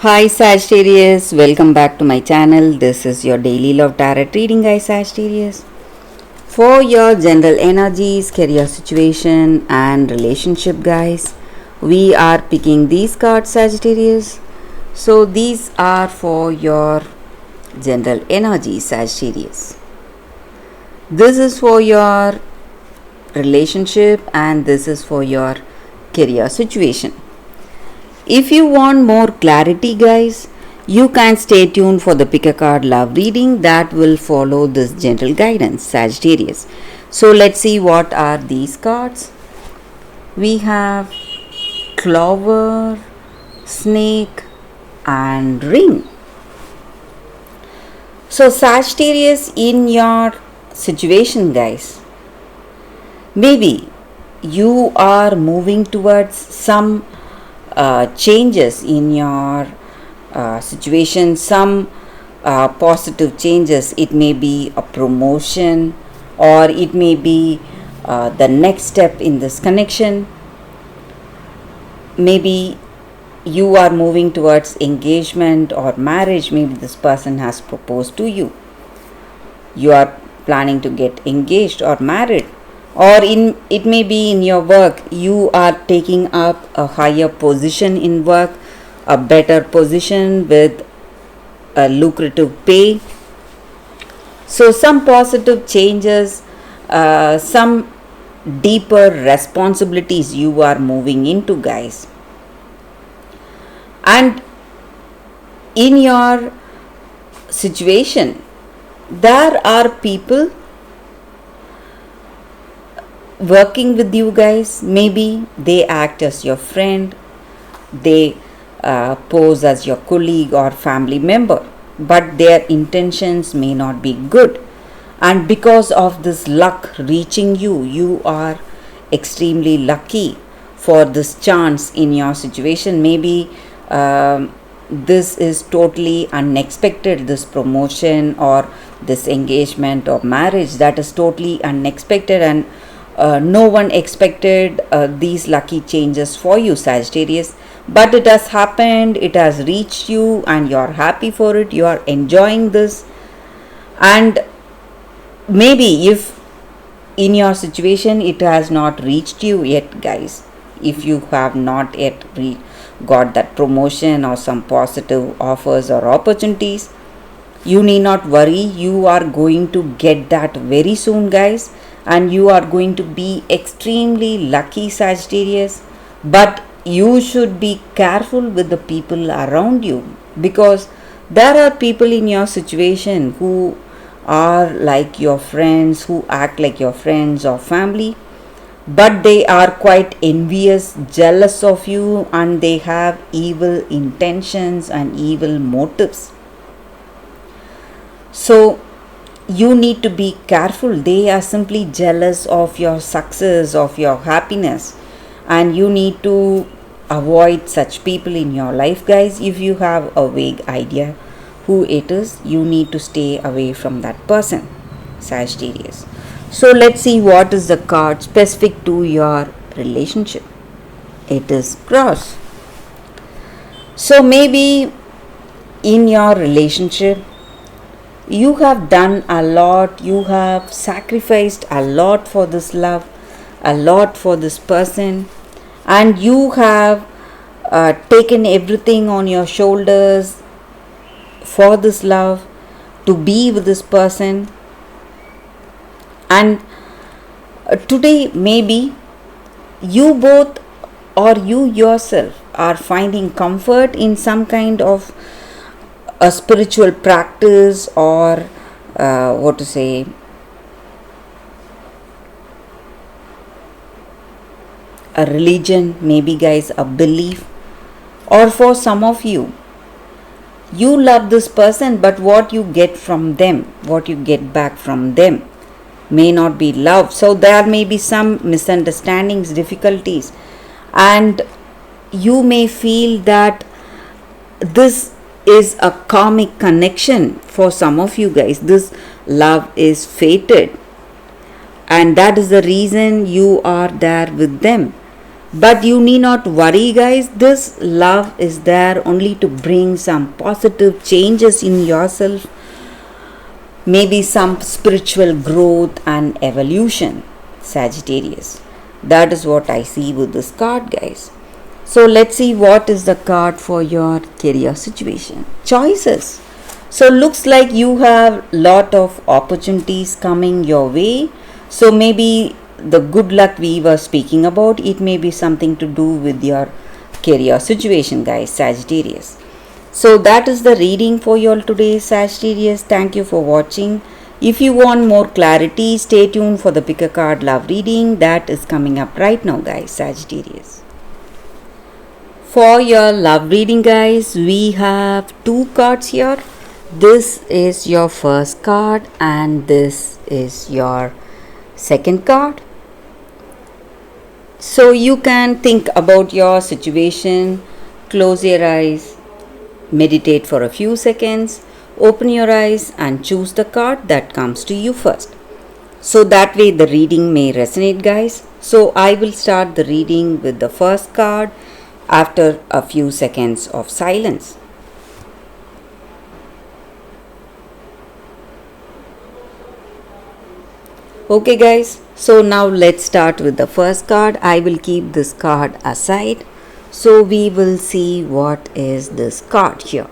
Hi Sagittarius, welcome back to my channel. This is your daily love tarot reading, guys. Sagittarius. For your general energies, career situation, and relationship, guys, we are picking these cards, Sagittarius. So, these are for your general energies, Sagittarius. This is for your relationship, and this is for your career situation. If you want more clarity, guys, you can stay tuned for the pick a card love reading that will follow this general guidance, Sagittarius. So let's see what are these cards. We have clover, snake, and ring. So Sagittarius, in your situation, guys, maybe you are moving towards some changes in your situation, some positive changes. It may be a promotion, or it may be the next step in this connection. Maybe you are moving towards engagement or marriage. Maybe this person has proposed to you. You are planning to get engaged or married, or it may be in your work. You are taking up a higher position in work, a better position with a lucrative pay. So some positive changes, some deeper responsibilities you are moving into, guys. And in your situation, there are people working with you, guys. Maybe they act as your friend, they pose as your colleague or family member, but their intentions may not be good. And because of this luck reaching you, you are extremely lucky for this chance in your situation. Maybe this is totally unexpected, this promotion or this engagement or marriage, that is totally unexpected, and no one expected these lucky changes for you, Sagittarius. But it has happened, it has reached you, and you are happy for it, you are enjoying this. And maybe if in your situation it has not reached you yet, guys, if you have not yet got that promotion or some positive offers or opportunities, you need not worry. You are going to get that very soon, guys, and you are going to be extremely lucky, Sagittarius. But you should be careful with the people around you, because there are people in your situation who are like your friends, who act like your friends or family, but they are quite envious, jealous of you, and they have evil intentions and evil motives. So you need to be careful. They are simply jealous of your success, of your happiness, and you need to avoid such people in your life, guys. If you have a vague idea who it is, you need to stay away from that person, Sagittarius. So let's see what is the card specific to your relationship. It is cross. So maybe in your relationship, you have done a lot, you have sacrificed a lot for this love, a lot for this person, and you have taken everything on your shoulders for this love, to be with this person. And today maybe you both, or you yourself, are finding comfort in some kind of a spiritual practice, or a religion, maybe, guys, a belief. Or for some of you, you love this person, but what you get from them, what you get back from them, may not be love. So there may be some misunderstandings, difficulties, and you may feel that this is a karmic connection for some of you, guys. This love is fated, and that is the reason you are there with them. But you need not worry, guys. This love is there only to bring some positive changes in yourself, maybe some spiritual growth and evolution, Sagittarius. That is what I see with this card, guys. So let's see what is the card for your career situation. Choices. So looks like you have lot of opportunities coming your way. So maybe the good luck we were speaking about, it may be something to do with your career situation, guys, Sagittarius. So that is the reading for you all today, Sagittarius. Thank you for watching. If you want more clarity, stay tuned for the pick a card love reading that is coming up right now, guys, Sagittarius. For your love reading, guys, we have two cards here. This is your first card and this is your second card. So you can think about your situation, close your eyes, meditate for a few seconds, open your eyes and choose the card that comes to you first. So that way the reading may resonate, guys. So I will start the reading with the first card after a few seconds of silence. Okay, guys, so now let's start with the first card. I will keep this card aside. So we will see what is this card here.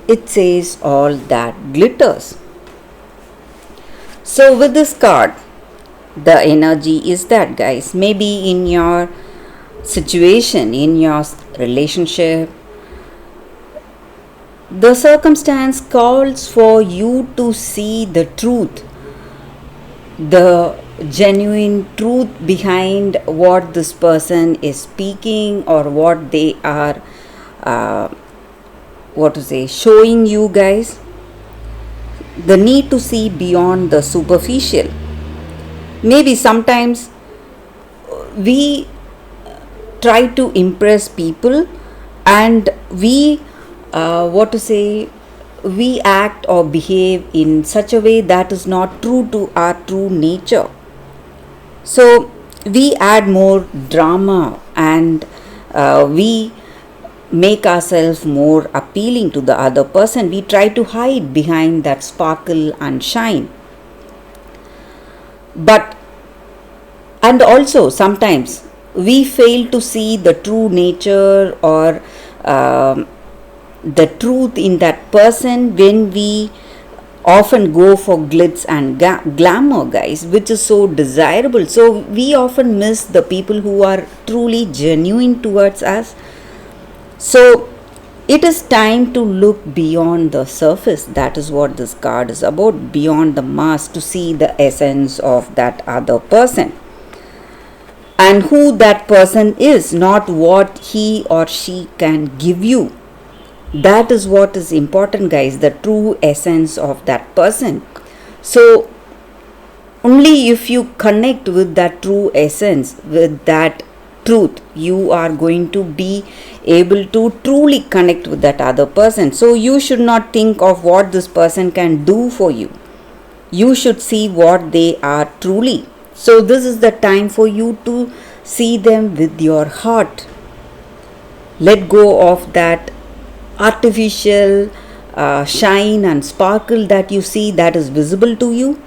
It says all that glitters. So with this card, the energy is that, guys, maybe in your situation, in your relationship, the circumstance calls for you to see the truth, the genuine truth behind what this person is speaking or what they are showing you, guys. The need to see beyond the superficial. Maybe sometimes we try to impress people and we we act or behave in such a way that is not true to our true nature. So we add more drama and we make ourselves more appealing to the other person. We try to hide behind that sparkle and shine. And also sometimes we fail to see the true nature or the truth in that person when we often go for glitz and glamour, guys, which is so desirable. So we often miss the people who are truly genuine towards us. So it is time to look beyond the surface. That is what this card is about, beyond the mask, to see the essence of that other person and who that person is, not what he or she can give you. That is what is important, guys, the true essence of that person. So only if you connect with that true essence, with that truth, you are going to be able to truly connect with that other person. So you should not think of what this person can do for you. You should see what they are truly. So this is the time for you to see them with your heart. Let go of that artificial shine and sparkle that you see that is visible to you,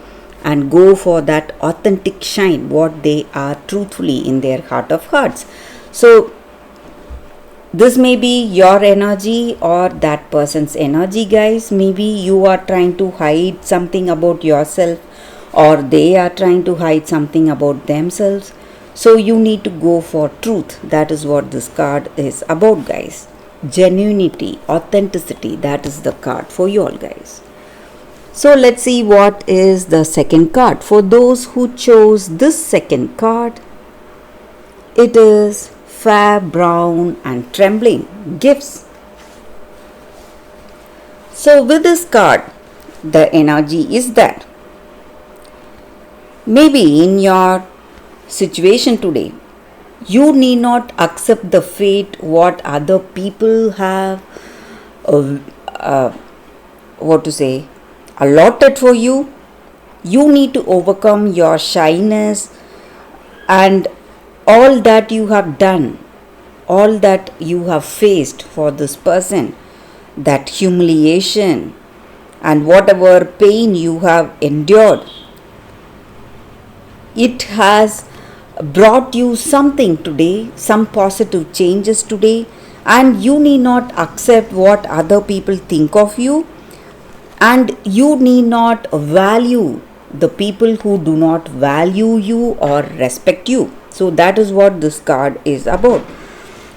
and go for that authentic shine, what they are truthfully in their heart of hearts. So this may be your energy or that person's energy, guys. Maybe you are trying to hide something about yourself or they are trying to hide something about themselves. So you need to go for truth. That is what this card is about, guys. Genuinity, authenticity, that is the card for you all, guys. So let's see what is the second card. For those who chose this second card, it is fair, brown and trembling, gifts. So with this card, the energy is that maybe in your situation today, you need not accept the fate what other people have allotted for you. You need to overcome your shyness and all that you have done, all that you have faced for this person, that humiliation and whatever pain you have endured, it has brought you something today, some positive changes today, and you need not accept what other people think of you, and you need not value the people who do not value you or respect you. So that is what this card is about.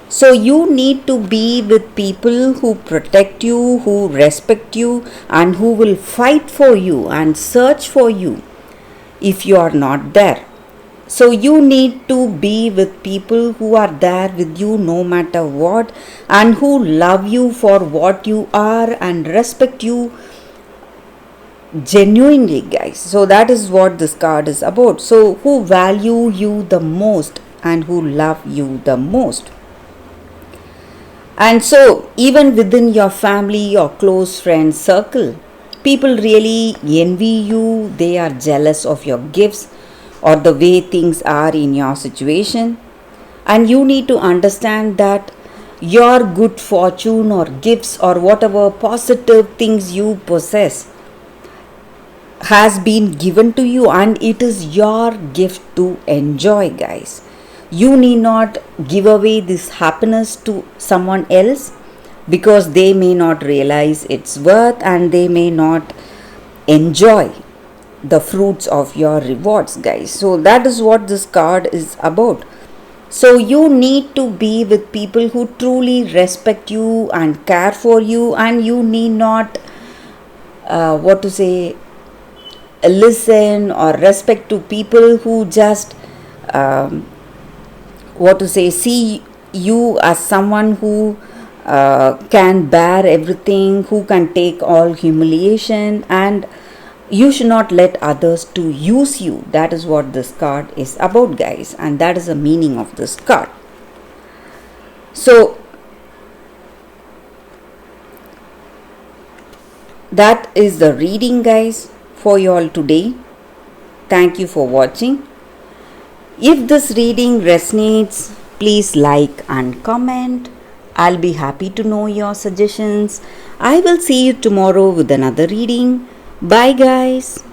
So you need to be with people who protect you, who respect you, and who will fight for you and search for you if you are not there. So you need to be with people who are there with you no matter what, and who love you for what you are and respect you genuinely, guys. So that is what this card is about. So who value you the most and who love you the most. And so even within your family or close friend circle, people really envy you, they are jealous of your gifts or the way things are in your situation. And you need to understand that your good fortune or gifts or whatever positive things you possess has been given to you, and it is your gift to enjoy, guys. You need not give away this happiness to someone else, because they may not realize its worth and they may not enjoy the fruits of your rewards, guys. So that is what this card is about. So you need to be with people who truly respect you and care for you, and you need not listen or respect to people who just see you as someone who can bear everything, who can take all humiliation, and you should not let others to use you. That is what this card is about, guys, and that is the meaning of this card. So that is the reading, guys, for you all today. Thank you for watching. If this reading resonates, please like and comment. I'll be happy to know your suggestions. I will see you tomorrow with another reading. Bye, guys.